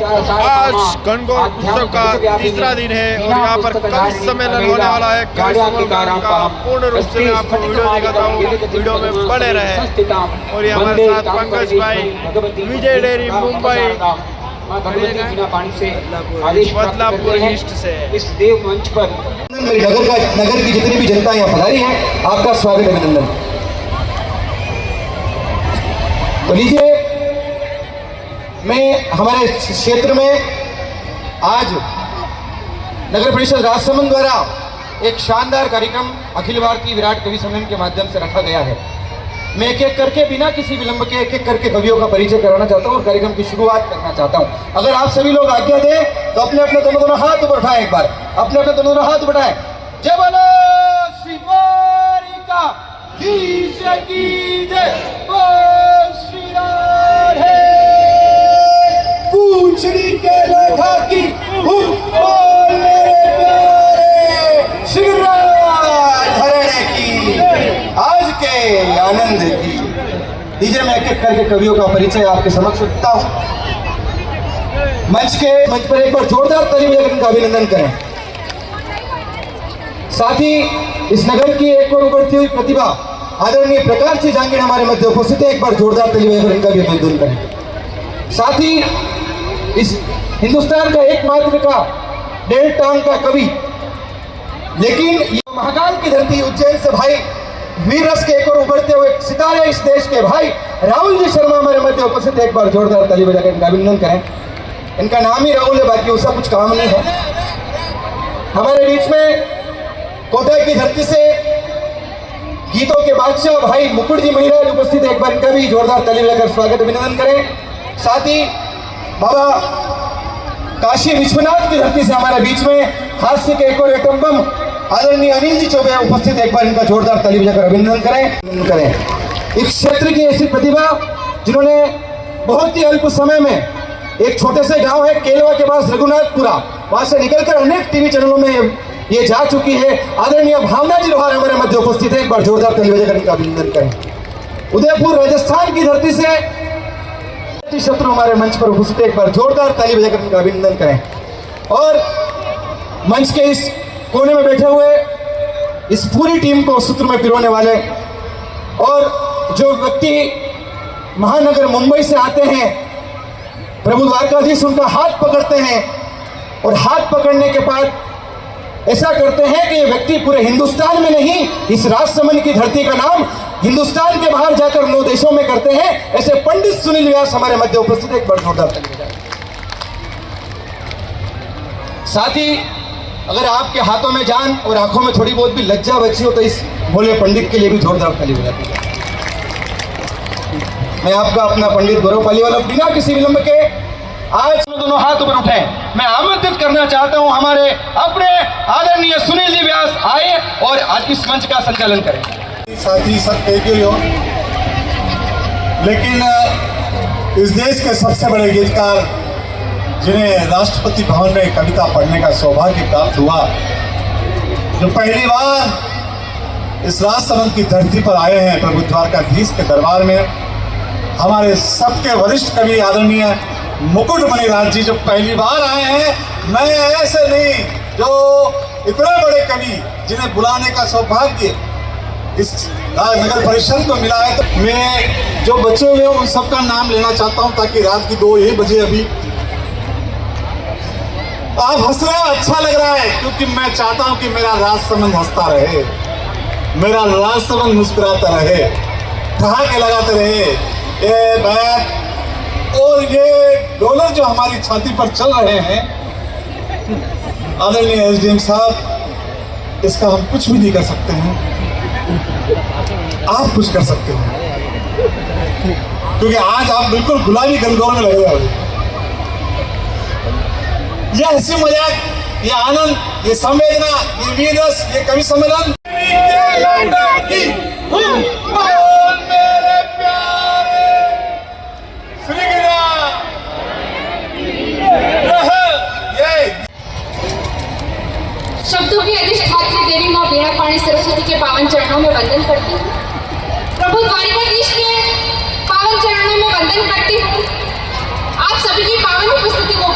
आज गणगौर उत्सव का तीसरा दिन है और यहाँ पर कवि सम्मेलन होने वाला है। कवि सम्मेलन का पूर्ण रूप से मैं आपको वीडियो दिखाता हूँ, वीडियो में बने रहे। और ये हमारे साथ पंकज भाई, विजय डेयरी मुंबई बदलापुर ईस्ट से। इस देव मंच पर नगर की जितनी भी जनता यहाँ पधारी है, आपका स्वागत है, अभिनंदन। तो लीजिए, मैं हमारे क्षेत्र में आज नगर परिषद राजसमंद द्वारा एक शानदार कार्यक्रम अखिल भारतीय विराट कवि सम्मेलन के माध्यम से रखा गया है। मैं एक एक करके बिना किसी विलंब के एक एक करके कवियों का परिचय कराना चाहता हूँ और कार्यक्रम की शुरुआत करना चाहता हूँ। अगर आप सभी लोग आज्ञा दें तो अपने अपने दोनों हाथ ऊपर उठाएं, एक बार अपने अपने दोनों हाथ उठाएं। जय बोलो श्री द्वारिका धीश की जय, बोल श्री राधे पूछड़ी के लेखा की, बोल मेरे प्यारे श्री राधे की, आज के आनंद की। लीजिए, मैं एक एक करके कवियों का परिचय आपके समक्ष रखता हूं। मंच पर एक बार जोरदार ताली बजाकर उनका अभिनंदन करें। साथ ही इस नगर की एक और उभरती हुई प्रतिभा आदरणीय प्रकाश जी जांगीड़ हमारे मध्य उपस्थित है, एक बार जोरदार ताली बजाकर इनका भी अभिनंदन करें। साथ ही इस हिंदुस्तान का एकमात्र का 1.5 टांग का कवि, लेकिन ये महाकाल की धरती उज्जैन से भाई वीर रस के एक और उभरते हुए सितारे इस देश के भाई राहुल जी शर्मा हमारे मध्य उपस्थित है, एक बार जोरदार ताली बजाकर इनका अभिनंदन करें। इनका नाम ही राहुल है, बाकी उसका कुछ काम नहीं है। हमारे बीच में कोटा की धरती से गीतों के बादशाह भाई मुकुट जी महिराज उपस्थित है, एक बार इनका भी जोरदार ताली बजाकर स्वागत अभिनंदन करें। साथ ही बाबा काशी विश्वनाथ की धरती से हमारे बीच में हास्य के एक और एटम बम आदरणीय अनिल जी चौबे उपस्थित, एक बार इनका जोरदार ताली बजाकर अभिनंदन करें। इस क्षेत्र की ऐसी प्रतिभा जिन्होंने बहुत ही अल्प समय में एक छोटे से गांव है केलवा के पास रघुनाथपुरा, वहां से निकलकर अनेक टीवी चैनलों में ये जा चुकी है। आदरणीय भावना जी लोहार हमारे मध्य उपस्थित है, एक बार जोरदार ताली बजाकर इनका अभिनंदन करें। उदयपुर राजस्थान की धरती से शत्रु हमारे मंच पर उपस्थित, एक बार जोरदार ताली बजाकर इनका अभिनंदन करें। और मंच के इस कोने में बैठे हुए इस पूरी टीम को सूत्र में पिरोने वाले और जो व्यक्ति महानगर मुंबई से आते हैं, प्रभु द्वारकाधीश उनका हाथ पकड़ते हैं और हाथ पकड़ने के बाद ऐसा करते हैं कि ये व्यक्ति पूरे हिंदुस्तान में नहीं, इस राजसमंद की धरती का नाम हिंदुस्तान के बाहर जाकर 9 देशों में करते हैं। ऐसे पंडित सुनील व्यास हमारे मध्य उपस्थित, एक बार जोरदार ताली बजाएं। साथ ही अगर आपके हाथों में जान और आंखों में थोड़ी बहुत भी लज्जा बची हो तो इस भोले पंडित के लिए भी जोरदार ताली बजा दीजिए। मैं आपका अपना पंडित गौरव पालीवाला बिना किसी विलंब के आज दोनों हाथ ऊपर उठाएं। मैं आमंत्रित करना चाहता हूं हमारे अपने आदरणीय सुनील जी व्यास आए और आज इस मंच का संचालन करें। साथी सब कह हो, लेकिन इस देश के सबसे बड़े गीतकार जिन्हें राष्ट्रपति भवन में कविता पढ़ने का सौभाग्य प्राप्त हुआ, जो पहली बार इस राजसमंद की धरती पर आए हैं प्रभु द्वारकाधीश के दरबार में, हमारे सबके वरिष्ठ कवि आदरणीय मुकुट महिराज जी जो पहली बार आए हैं। मैं ऐसे नहीं, जो इतने बड़े कवि जिन्हें बुलाने का सौभाग्य इस नगर परिषद को मिला है, तो मैं जो बचे हुए उन सबका नाम लेना चाहता हूं ताकि रात की 2 बजे अभी आप हंस रहे हो, अच्छा लग रहा है, क्योंकि मैं चाहता हूं कि मेरा राजसमंद हंसता रहे, मेरा राजसमंद मुस्कुराता रहे, ठहाके लगाते रहे। ये बैग और ये डॉलर जो हमारी छाती पर चल रहे हैं, आदरणीय एसडीएम साहब, इसका हम कुछ भी नहीं कर सकते हैं, आप कुछ कर सकते हैं, क्योंकि आज आप बिल्कुल गुलाबी गंदौर में लगे हुए। ये हंसी मजाक, ये आनंद, ये संवेदना, ये वीर रस, ये कवि सम्मेलन शब्दों की अधिष्ठात्री देवी मां वीणा पाणी सरस्वती के पावन चरणों में वंदन करती हूँ। प्रभु द्वारकाधीश के पावन चरणों में वंदन करती हूँ। आप सभी की पावन उपस्थिति को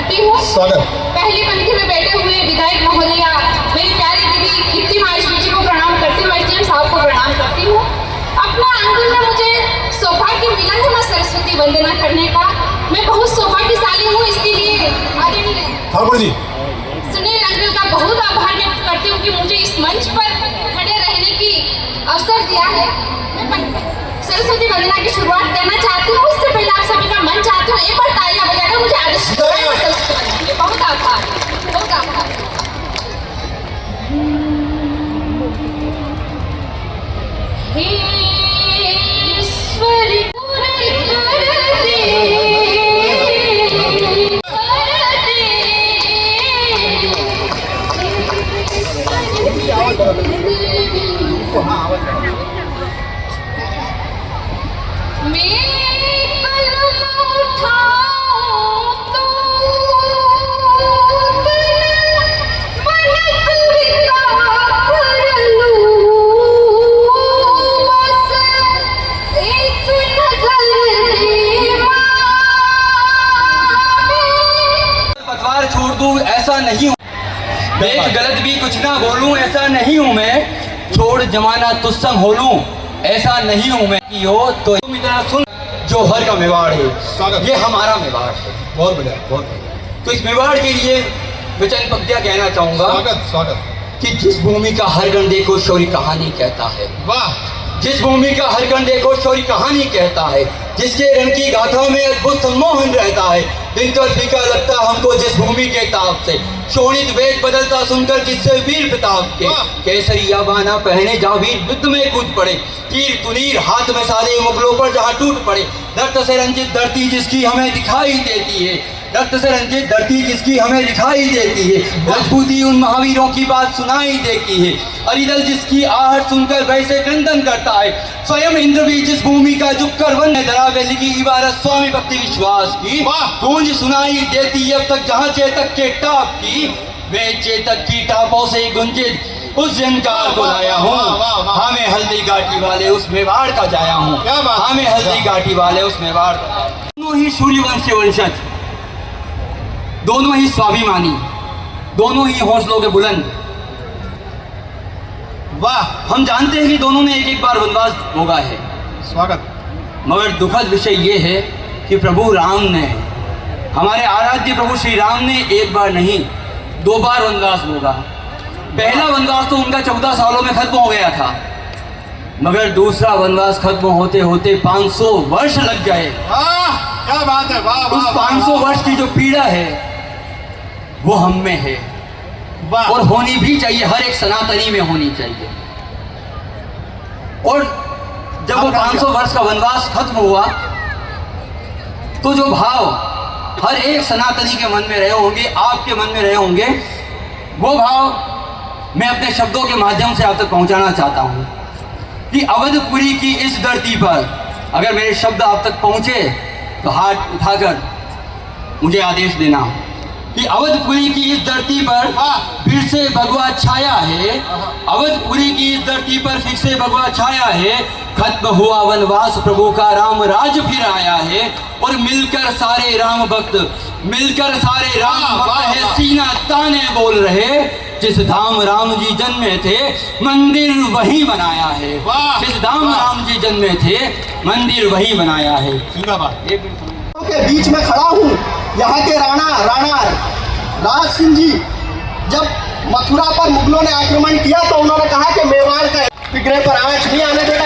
करती हूँ। स्वागत। पहली पंक्ति में बैठे हुए विधायक महोदया, मेरी प्यारी दीदी दीप्ति माहेश्वरी जी को प्रणाम करती हूँ, एसडीएम साहब को प्रणाम करती हूँ। अपना अंगुल में मुझे सौभाग्य मिला है माँ सरस्वती वंदना करने का। मैं बहुत सौभाग्यशाली हूँ, इसके लिए आदरणीय ठाकुर जी सुनील अंकल का बहुत आभार व्यक्त करती हूँ कि मुझे इस मंच पर खड़े रहने की अवसर दिया है। मैं सरस्वती वंदना की शुरुआत करना चाहती हूँ, उससे पहले आप सभी का मन चाहती हूँ एक बार तालियां बजाकर मुझे आदेश सरस्वती वंदना के। बहुत आभार, बहुत आभार। हे ईश्वरी पतवार छोड़ दूं ऐसा नहीं हूँ, एक गलत भी कुछ ना बोलूं ऐसा नहीं हूँ मैं, छोड़ जमाना तुझ संग हो लूं ऐसा नहीं हूँ मैं। की हो तो तुम इतना सुन, जो हर का मेवाड़ है, ये हमारा मेवाड़ है। बहुत बढ़िया, बहुत बढ़िया। तो इस मेवाड़ के लिए मैं चंद पंक्तियां कहना चाहूंगा स्वागत स्वागत। कि जिस भूमि का हर गण देखो शौर्य कहानी कहता है, वाह। जिस भूमि का हर गण देखो शौर्य कहानी कहता है, जिसके रण की गाथा में अद्भुत सम्मोहन रहता है, दिन तो फीका लगता हमको जिस भूमि के ताप से, शोणित वेग बदलता सुनकर किससे वीर प्रताप के, केसरिया बाना पहने जा वीर युद्ध में कूद पड़े, तीर तुनीर हाथ में सारे मुगलों पर जहाँ टूट पड़े, रक्त से रंजित धरती जिसकी हमें दिखाई देती है, रक्त से रंजित धरती जिसकी हमें दिखाई देती है, राजपूती उन महावीरों की बात सुनाई देती है, अरिदल जिसकी आहट सुनकर वैसे क्रंदन करता है, स्वयं इंद्र भी जिस भूमि का झुक कर वन ने धरावे लिखी इबारत स्वामी भक्ति विश्वास की, गूंज सुनाई देती अब तक जहाँ चेतक के टाप की, मैं चेतक की टापों से गुंजित उस जनकार को लाया हूँ, हमें हल्दी घाटी वाले उस मेवाड़ का जाया हूँ, हमें हल्दी घाटी वाले उस मेवाड़ का। दोनों ही सूर्यवंश के वंशज, दोनों ही स्वाभिमानी, दोनों ही हौसलों के बुलंद। वाह। हम जानते हैं कि दोनों ने एक एक बार वनवास भोगा है। स्वागत। मगर दुखद विषय ये है कि प्रभु राम ने, हमारे आराध्य प्रभु श्री राम ने एक बार नहीं 2 बार वनवास भोगा। पहला वनवास तो उनका 14 सालों में खत्म हो गया था, मगर दूसरा वनवास खत्म होते होते 500 वर्ष लग गए। क्या बात है, वाह। उस 500 वर्ष की जो पीड़ा है वो हम में है, और होनी भी चाहिए, हर एक सनातनी में होनी चाहिए। और जब वो 500 वर्ष का वनवास खत्म हुआ तो जो भाव हर एक सनातनी के मन में रहे होंगे, आपके मन में रहे होंगे, वो भाव मैं अपने शब्दों के माध्यम से आप तक पहुंचाना चाहता हूं कि अवधपुरी की इस धरती पर अगर मेरे शब्द आप तक पहुंचे तो हाथ उठाकर मुझे आदेश देना कि अवधपुरी की इस धरती पर फिर से भगवा छाया है, अवधपुरी की इस धरती पर फिर से भगवा छाया है, खत्म हुआ वनवास प्रभु का राम राज फिर आया है, और मिलकर सारे राम भक्त, मिलकर सारे राम भक्त है सीना ताने बोल रहे, जिस धाम राम जी जन्मे थे मंदिर वही बनाया है, जिस धाम राम जी जन्मे थे मंदिर वही बनाया है। के बीच में खड़ा हूँ। यहाँ के राणा राज सिंह जी जब मथुरा पर मुगलों ने आक्रमण किया तो उन्होंने कहा कि मेवाड़ का विग्रह पर आंच नहीं आने देगा।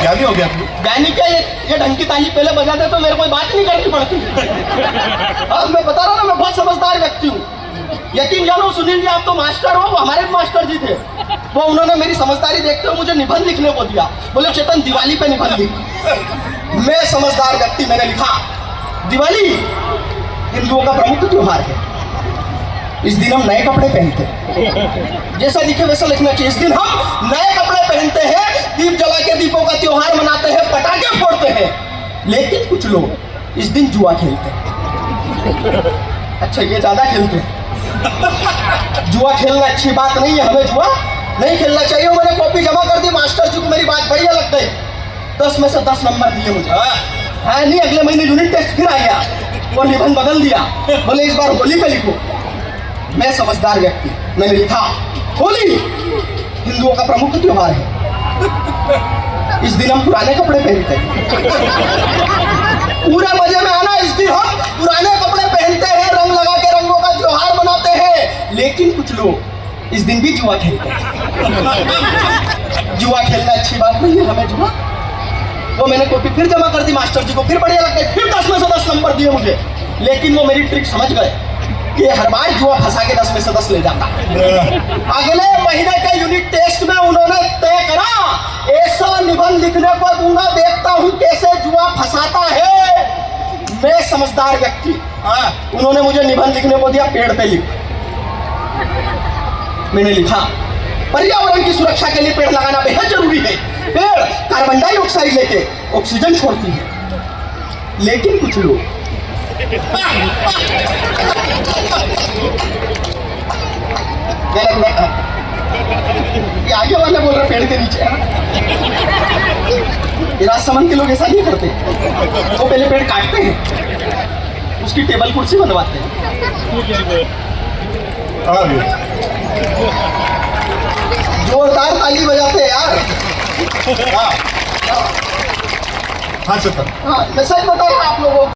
ज्ञानी हो गया। ज्ञानी क्या, ये ढंग की ताली पहले बजाते तो मेरे कोई बात नहीं करनी पड़ती। अब मैं बता रहा ना, मैं बहुत समझदार व्यक्ति हूँ। यकीन जानो सुनील जी, आप तो मास्टर हो, वो हमारे भी मास्टर जी थे। वो उन्होंने मेरी समझदारी देखते हुए मुझे निबंध लिखने को दिया, बोले चेतन दिवाली पे निबंध लिख। मैं समझदार व्यक्ति, मैंने लिखा दिवाली हिंदुओं का प्रमुख त्योहार है, इस दिन हम नए कपड़े पहनते हैं, जैसा दिखे वैसा लिखना चाहिए। इस दिन हम नए कपड़े पहनते हैं, दीप जला के दीपों का त्योहार मनाते हैं, पटाखे फोड़ते हैं, लेकिन कुछ लोग इस दिन जुआ खेलते हैं। अच्छा, ये ज्यादा खेलते हैं। जुआ खेलना अच्छी बात नहीं है, हमें जुआ नहीं खेलना चाहिए। मैंने कॉपी जमा कर दी, मास्टर जी को मेरी बात बढ़िया लग गई, 10 में से 10 नंबर दिए मुझे। हाँ नहीं, अगले महीने यूनिट टेस्ट फिर आ गया और निबंध बदल दिया, बोले इस बार होली पे लिखो। मैं समझदार व्यक्ति, मैंने लिखा होली हिंदुओं का प्रमुख त्योहार है, इस दिन हम पुराने कपड़े पहनते हैं। पूरे मजे में आना, इस दिन हम पुराने कपड़े पहनते हैं, रंग लगा के रंगों का त्योहार मनाते हैं। लेकिन कुछ लोग इस दिन भी जुआ खेलते हैं। जुआ खेलना अच्छी बात नहीं है, हमें जुआ। वो मैंने कॉपी फिर जमा कर दी मास्टर जी को, फिर बढ़िया लग गई, फिर 10 में से 10 नंबर दिए मुझे। लेकिन वो मेरी ट्रिक समझ गए कि हर बार जुआ फंसा के 10 में से 10 ले जाता है। अगले महीने के यूनिट टेस्ट में उन्होंने तय करा, ऐसा निबंध लिखने को दूंगा, देखता हूं कैसे जुआ फंसाता है। मैं समझदार व्यक्ति, उन्होंने मुझे निबंध लिखने को दिया, पेड़ पे लिख। मैंने लिखा पर्यावरण की सुरक्षा के लिए पेड़ लगाना बेहद जरूरी है। पेड़ कार्बन डाइऑक्साइड लेके ऑक्सीजन छोड़ती है। लेकिन कुछ लोग ये आगे वाले बोल रहे पेड़ के नीचे। ये राजसमंद के लोग ऐसा नहीं करते, वो पहले पेड़ काटते हैं, उसकी टेबल कुर्सी बनवाते हैं। जोरदार ताली बजाते हैं यार। हाँ सर, हाँ मैं सच बता रहा हूँ आप लोगों को।